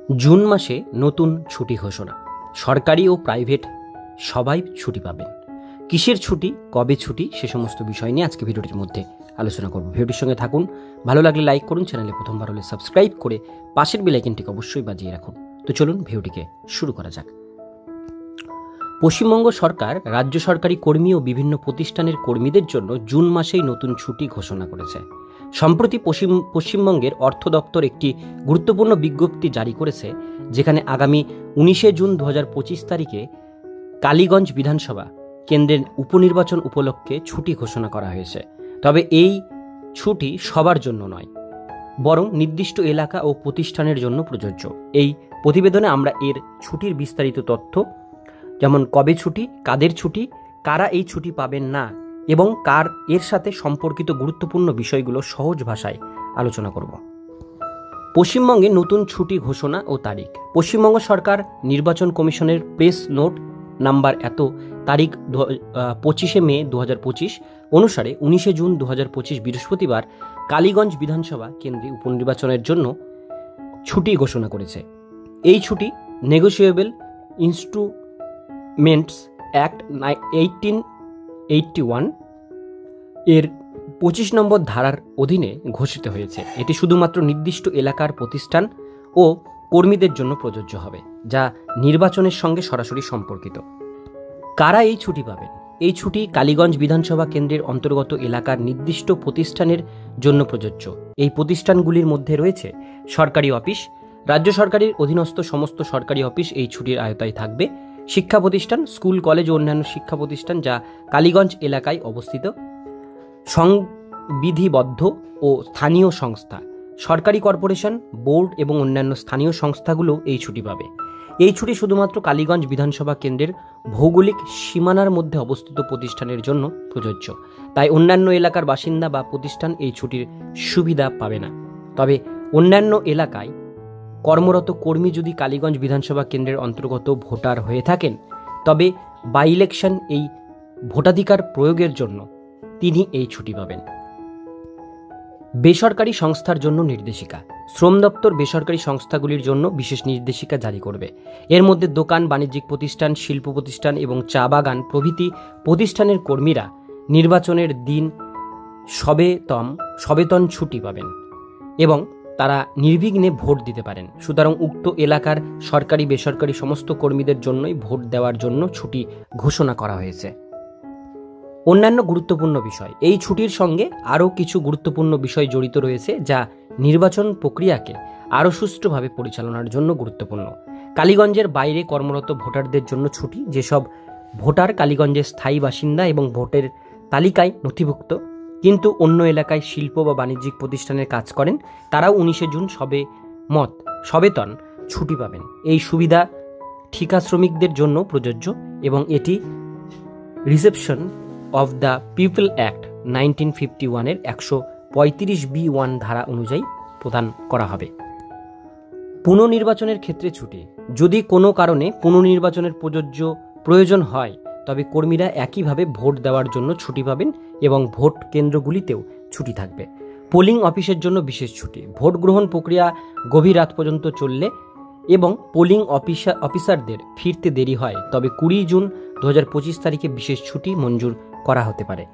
June মাসে নতুন ছুটি ঘোষণা। সরকারি ও প্রাইভেট সবাই ছুটি পাবেন। কিসের ছুটি, কবে ছুটি, সে সমস্ত বিষয় নিয়ে আজকে ভিডিওটির মধ্যে আলোচনা করব। ভিডিওটির সঙ্গে থাকুন। ভালো লাগলে লাইক করুন, চ্যানেলে প্রথমবার হলে সাবস্ক্রাইব করে পাশের বেল আইকনটিকে অবশ্যই বাজিয়ে রাখুন। তো চলুন ভিডিওটিকে শুরু করা যাক। পশ্চিমবঙ্গ সরকার রাজ্য সরকারি কর্মী ও বিভিন্ন প্রতিষ্ঠানের কর্মীদের জন্য জুন মাসেই নতুন ছুটি ঘোষণা করেছে। সম্প্রতি পশ্চিমবঙ্গের অর্থ দপ্তর একটি গুরুত্বপূর্ণ বিজ্ঞপ্তি জারি করেছে, যেখানে আগামী 19 জুন 2025 তারিখে কালীগঞ্জ বিধানসভা কেন্দ্রের উপনির্বাচন উপলক্ষে ছুটি ঘোষণা করা হয়েছে। তবে এই ছুটি সবার জন্য নয়, বরং নির্দিষ্ট এলাকা ও প্রতিষ্ঠানের জন্য প্রযোজ্য। এই প্রতিবেদনে আমরা এর ছুটির বিস্তারিত তথ্য, যেমন কবে ছুটি, কাদের ছুটি, কারা এই ছুটি পাবেন না এবং কার এর সাথে সম্পর্কিত গুরুত্বপূর্ণ বিষয়গুলো সহজ ভাষায় আলোচনা করব। পশ্চিমবঙ্গে নতুন ছুটি ঘোষণা ও তারিখ। পশ্চিমবঙ্গ সরকার নির্বাচন কমিশনের প্রেস নোট নাম্বার তারিখ 25 মে 2025 অনুসারে 19 জুন 2025 বৃহস্পতিবার কালীগঞ্জ বিধানসভা কেন্দ্রে উপনির্বাচনের জন্য ছুটি ঘোষণা করেছে। এই ছুটি নেগোশিয়েবল ইনস্ট্রুমেন্টস অ্যাক্ট 1881 এর 25 নম্বর ধারার অধীনে ঘোষিত হয়েছে। এটি শুধুমাত্র নির্দিষ্ট এলাকার প্রতিষ্ঠান ও কর্মীদের জন্য প্রযোজ্য হবে, যা নির্বাচনের সঙ্গে সরাসরি সম্পর্কিত। কারা এই ছুটি পাবেন? এই ছুটি কালীগঞ্জ বিধানসভা কেন্দ্রের অন্তর্গত এলাকার নির্দিষ্ট প্রতিষ্ঠানের জন্য প্রযোজ্য। এই প্রতিষ্ঠানগুলির মধ্যে রয়েছে সরকারি অফিস, রাজ্য সরকারের অধীনস্থ সমস্ত সরকারি অফিস এই ছুটির আওতায় থাকবে, শিক্ষা প্রতিষ্ঠান, স্কুল, কলেজ ও অন্যান্য শিক্ষা প্রতিষ্ঠান যা কালীগঞ্জ এলাকায় অবস্থিত, সংবিধিবদ্ধ ও স্থানীয় সংস্থা, সরকারি কর্পোরেশন, বোর্ড এবং অন্যান্য স্থানীয় সংস্থাগুলো এই ছুটি পাবে। এই ছুটি শুধুমাত্র কালীগঞ্জ বিধানসভা কেন্দ্রের ভৌগোলিক সীমানার মধ্যে অবস্থিত প্রতিষ্ঠানের জন্য প্রযোজ্য। তাই অন্যান্য এলাকার বাসিন্দা বা প্রতিষ্ঠান এই ছুটির সুবিধা পাবে না। তবে অন্যান্য এলাকায় কর্মরত কর্মী যদি কালীগঞ্জ বিধানসভা কেন্দ্রের অন্তর্গত ভোটার হয়ে থাকেন, তবে বাই ইলেকশন এই ভোটাধিকার প্রয়োগের জন্য তিনি এই ছুটি পাবেন। বেসরকারি সংস্থার জন্য নির্দেশিকা। শ্রম দপ্তর বেসরকারি সংস্থাগুলির জন্য বিশেষ নির্দেশিকা জারি করবে। এর মধ্যে দোকান, বাণিজ্যিক প্রতিষ্ঠান, শিল্প প্রতিষ্ঠান এবং চা বাগান প্রভৃতি প্রতিষ্ঠানের কর্মীরা নির্বাচনের দিন সবেতন ছুটি পাবেন এবং তারা নির্বিঘ্নে ভোট দিতে পারেন। সুতরাং উক্ত এলাকার সরকারি বেসরকারি সমস্ত কর্মীদের জন্যই ভোট দেওয়ার জন্য ছুটি ঘোষণা করা হয়েছে। অন্যান্য গুরুত্বপূর্ণ বিষয়। এই ছুটির সঙ্গে আরও কিছু গুরুত্বপূর্ণ বিষয় জড়িত রয়েছে, যা নির্বাচন প্রক্রিয়াকে আরও সুষ্ঠুভাবে পরিচালনার জন্য গুরুত্বপূর্ণ। কালীগঞ্জের বাইরে কর্মরত ভোটারদের জন্য ছুটি। যেসব ভোটার কালীগঞ্জের স্থায়ী বাসিন্দা এবং ভোটের তালিকায় নথিভুক্ত কিন্তু অন্য এলাকায় শিল্প বা বাণিজ্যিক প্রতিষ্ঠানের কাজ করেন, তারাও 19 জুন সবেতন ছুটি পাবেন। এই সুবিধা ঠিকা শ্রমিকদের জন্য প্রযোজ্য এবং এটি reception of the people act 1951 এর 135B1 ধারা অনুযায়ী প্রদান করা হবে। পুনর্নির্বাচনের ক্ষেত্রে ছুটি। যদি কোনো কারণে পুনর্নির্বাচনের প্রয়োজন হয়, তবে কর্মীরা একইভাবে ভোট দেওয়ার জন্য ছুটি পাবেন এবং ভোট কেন্দ্রগুলিতেও ছুটি থাকবে। পোলিং অফিসের জন্য বিশেষ ছুটি। ভোট গ্রহণ প্রক্রিয়া গভীর রাত পর্যন্ত চললে এবং পোলিং অফিসারদের ফিরতে দেরি হয়, তবে 20 জুন 2025 তারিখে বিশেষ ছুটি মঞ্জুর করা হতে পারে।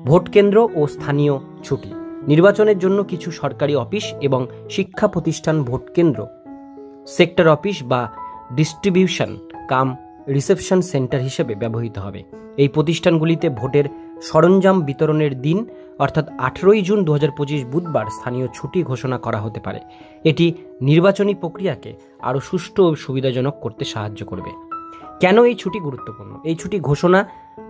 ভোট কেন্দ্র ও স্থানীয় ছুটি। নির্বাচনের জন্য কিছু সরকারি অফিস এবং শিক্ষা প্রতিষ্ঠান ভোট কেন্দ্র, সেক্টর অফিস বা ডিস্ট্রিবিউশন কাম রিসেপশন সেন্টার হিসেবে ব্যবহৃত হবে। এই প্রতিষ্ঠানগুলিতে ভোটের সরঞ্জাম বিতরণের দিন অর্থাৎ 18 জুন 2025 বুধবার স্থানীয় ছুটি ঘোষণা করা হতে পারে। এটি নির্বাচনী প্রক্রিয়াকে আরও সুষ্ঠু ও সুবিধাজনক করতে সাহায্য করবে। কেন এই ছুটি গুরুত্বপূর্ণ? এই ছুটি ঘোষণা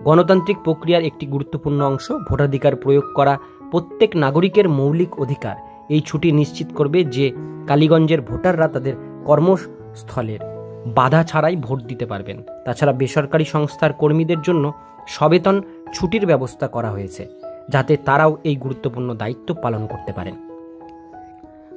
গণতান্ত্রিক প্রক্রিয়ার একটি গুরুত্বপূর্ণ অংশ। ভোটাধিকার প্রয়োগ করা প্রত্যেক নাগরিকের মৌলিক অধিকার। এই ছুটি নিশ্চিত করবে যে কালীগঞ্জের ভোটাররা তাদের কর্মস্থলের বাধা ছাড়াই ভোট দিতে পারবেন। তাছাড়া বেসরকারি সংস্থার কর্মীদের জন্য সবেতন ছুটির ব্যবস্থা করা হয়েছে, যাতে তারাও এই গুরুত্বপূর্ণ দায়িত্ব পালন করতে পারেন।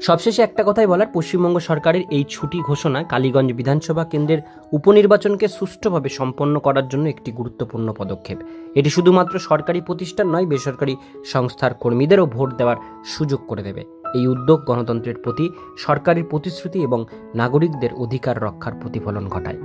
সবশেষে একটা কথাই বলার, পশ্চিমবঙ্গ সরকারের এই ছুটি ঘোষণা কালীগঞ্জ বিধানসভা কেন্দ্রের উপনির্বাচনকে সুষ্ঠুভাবে সম্পন্ন করার জন্য একটি গুরুত্বপূর্ণ পদক্ষেপ। এটি শুধুমাত্র সরকারি প্রতিষ্ঠান নয়, বেসরকারি সংস্থার কর্মীদেরও ভোট দেওয়ার সুযোগ করে দেবে এই উদ্যোগ গণতন্ত্রের প্রতি সরকারের প্রতিশ্রুতি এবং নাগরিকদের অধিকার রক্ষার প্রতিফলন ঘটায়।